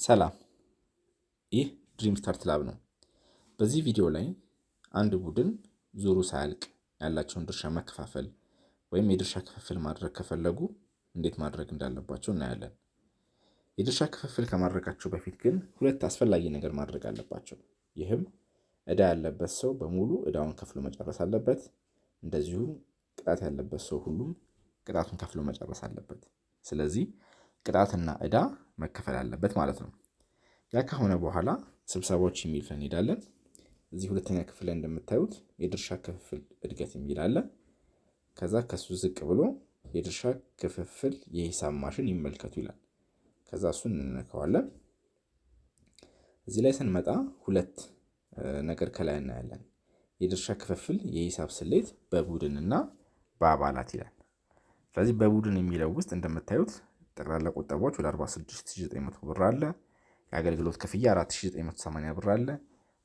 ሰላም፣ ይህ ድሪም ስታርት ላብ ነው። በዚህ ቪዲዮ ላይ አንድ ቡድን ዙሩ ሳያልቅ ያላቸውን ድርሻ መከፋፈል ወይም የድርሻ ክፍፍል ማድረግ ከፈለጉ እንዴት ማድረግ እንዳለባቸው እናያለን። የድርሻ ክፍፍል ከማድረጋቸው በፊት ግን ሁለት አስፈላጊ ነገር ማድረግ አለባቸው። ይህም ዕዳ ያለበት ሰው በሙሉ ዕዳውን ከፍሎ መጨረስ አለበት። እንደዚሁም ቅጣት ያለበት ሰው ሁሉም ቅጣቱን ከፍሎ መጨረስ አለበት። ስለዚህ ቅጣትና ዕዳ መከፈል አለበት ማለት ነው። ያ ከሆነ በኋላ ስብሰባዎች የሚል እንሄዳለን። እዚህ ሁለተኛ ክፍል ላይ እንደምታዩት የድርሻ ክፍፍል እድገት የሚል አለ። ከዛ ከሱ ዝቅ ብሎ የድርሻ ክፍፍል የሂሳብ ማሽን ይመልከቱ ይላል። ከዛ እሱን እንነካዋለን። እዚህ ላይ ስንመጣ ሁለት ነገር ከላይ እናያለን። የድርሻ ክፍፍል የሂሳብ ስሌት በቡድንና በአባላት ይላል። ስለዚህ በቡድን የሚለው ውስጥ እንደምታዩት ጠቅላላ ቁጠባዎች ወደ 46900 ብር አለ። የአገልግሎት ክፍያ 4980 ብር አለ።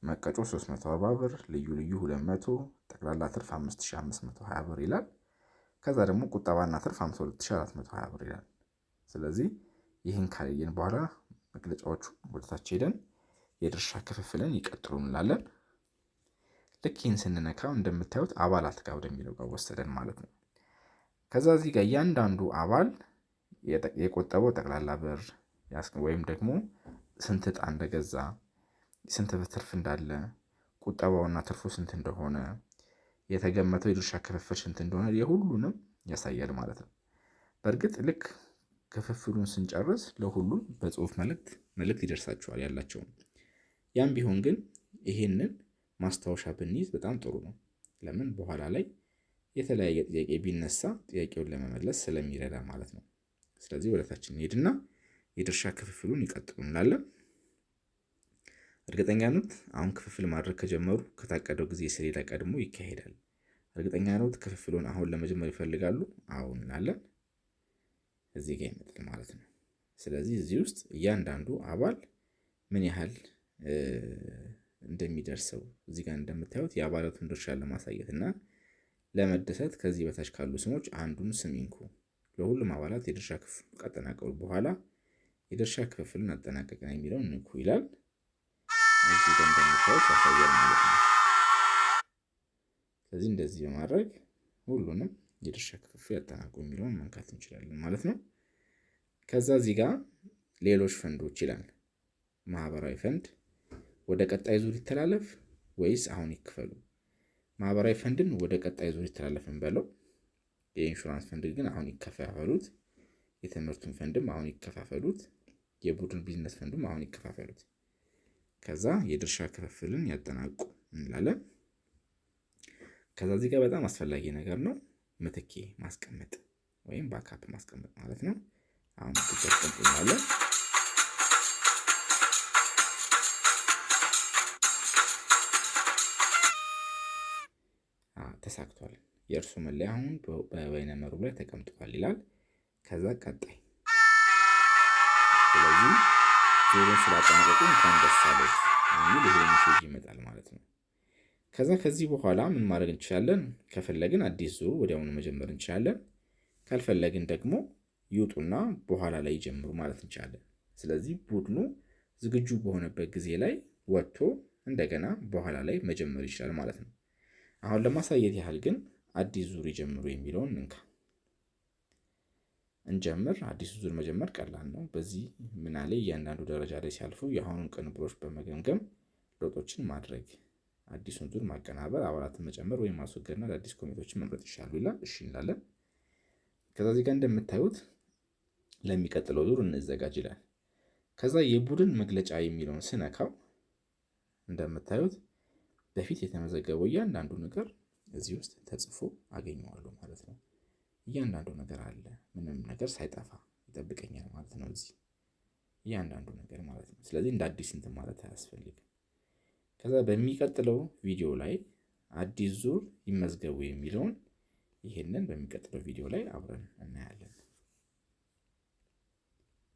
መቀጮ 340 ብር፣ ልዩ ልዩ 200፣ ጠቅላላ ትርፍ 5520 ብር ይላል። ከዛ ደግሞ ቁጠባና ትርፍ 52420 ብር ይላል። ስለዚህ ይህን ካለየን በኋላ መግለጫዎቹ ወደታች ሄደን የድርሻ ክፍፍልን ይቀጥሉ እንላለን። ልክ ይህን ስንነካው እንደምታዩት አባላት ጋር ወደሚለው ጋር ወሰደን ማለት ነው። ከዛ እዚህ ጋር እያንዳንዱ አባል የቆጠበው ጠቅላላ ብር ወይም ደግሞ ስንት ዕጣ እንደገዛ፣ ስንት ትርፍ እንዳለ፣ ቁጠባውና ትርፉ ስንት እንደሆነ፣ የተገመተው የድርሻ ክፍፍል ስንት እንደሆነ የሁሉንም ያሳያል ማለት ነው። በእርግጥ ልክ ክፍፍሉን ስንጨርስ ለሁሉም በጽሁፍ መልእክት ይደርሳቸዋል ያላቸውን። ያም ቢሆን ግን ይሄንን ማስታወሻ ብንይዝ በጣም ጥሩ ነው። ለምን በኋላ ላይ የተለያየ ጥያቄ ቢነሳ ጥያቄውን ለመመለስ ስለሚረዳ ማለት ነው። ስለዚህ ወደታችን እንሄድና የድርሻ ክፍፍሉን ይቀጥሉ እንላለን። እርግጠኛ ኖት አሁን ክፍፍል ማድረግ ከጀመሩ ከታቀደው ጊዜ ሰሌዳ ቀድሞ ይካሄዳል። እርግጠኛ ኖት ክፍፍሉን አሁን ለመጀመር ይፈልጋሉ? አሁን እንላለን። እዚህ ጋር ይመጣል ማለት ነው። ስለዚህ እዚህ ውስጥ እያንዳንዱ አባል ምን ያህል እንደሚደርሰው እዚህ ጋር እንደምታዩት የአባላቱን ድርሻ ለማሳየት እና ለመደሰት ከዚህ በታች ካሉ ስሞች አንዱን ስም ይንኩ። ለሁሉም አባላት የድርሻ ክፍል ካጠናቀቁ በኋላ የድርሻ ክፍፍልን አጠናቀቅን የሚለውን ንኩ ይላል። እዚህ ጋር እንደምታዩት ያሳያል ማለት ነው። ስለዚህ እንደዚህ በማድረግ ሁሉንም የድርሻ ክፍፍል ያጠናቀቁ የሚለውን መንካት እንችላለን ማለት ነው። ከዛ እዚህ ጋር ሌሎች ፈንዶች ይላል። ማህበራዊ ፈንድ ወደ ቀጣይ ዙር ይተላለፍ ወይስ አሁን ይክፈሉ? ማህበራዊ ፈንድን ወደ ቀጣይ ዙር ይተላለፍን በለው። የኢንሹራንስ ፈንድ ግን አሁን ይከፋፈሉት። የትምህርቱን ፈንድም አሁን ይከፋፈሉት። የቡድን ቢዝነስ ፈንድም አሁን ይከፋፈሉት። ከዛ የድርሻ ክፍፍልን ያጠናቁ እንላለን። ከዛ እዚህ ጋር በጣም አስፈላጊ ነገር ነው፣ ምትኬ ማስቀመጥ ወይም ባካፕ ማስቀመጥ ማለት ነው። አሁን እንላለን። ተሳክቷል። የእርሱ መለያ አሁን በበይነ መረቡ ላይ ተቀምጧል ይላል። ከዛ ቀጣይ። ስለዚህ ዙሩን ስላጠናቀቁ እንኳን ደስ አለዎት የሚል ይሄ ሜሴጅ ይመጣል ማለት ነው። ከዚህ በኋላ ምን ማድረግ እንችላለን? ከፈለግን አዲስ ዙር ወዲያውኑ መጀመር እንችላለን። ካልፈለግን ደግሞ ይውጡና በኋላ ላይ ይጀምሩ ማለት እንችላለን። ስለዚህ ቡድኑ ዝግጁ በሆነበት ጊዜ ላይ ወጥቶ እንደገና በኋላ ላይ መጀመር ይችላል ማለት ነው። አሁን ለማሳየት ያህል ግን አዲስ ዙር ይጀምሩ የሚለውን እንካ እንጀምር። አዲሱ ዙር መጀመር ቀላል ነው። በዚህ ምናሌ እያንዳንዱ ደረጃ ላይ ሲያልፉ የአሁኑን ቅንብሮች በመገምገም ለውጦችን ማድረግ፣ አዲሱን ዙር ማቀናበር፣ አባላትን መጨመር ወይም ማስወገድና አዳዲስ ኮሚቴዎችን መምረጥ ይችላሉ ይላል። እሺ እንላለን። ከዛ እዚህ ጋር እንደምታዩት ለሚቀጥለው ዙር እንዘጋጅ ይላል። ከዛ የቡድን መግለጫ የሚለውን ስነካው እንደምታዩት በፊት የተመዘገበው እያንዳንዱ ነገር እዚህ ውስጥ ተጽፎ አገኘዋለሁ ማለት ነው። እያንዳንዱ ነገር አለ፣ ምንም ነገር ሳይጠፋ ይጠብቀኛል ማለት ነው። እዚህ እያንዳንዱ ነገር ማለት ነው። ስለዚህ እንደ አዲስ እንትን ማለት አያስፈልግም። ከዛ በሚቀጥለው ቪዲዮ ላይ አዲስ ዙር ይመዝገቡ የሚለውን ይሄንን በሚቀጥለው ቪዲዮ ላይ አብረን እናያለን።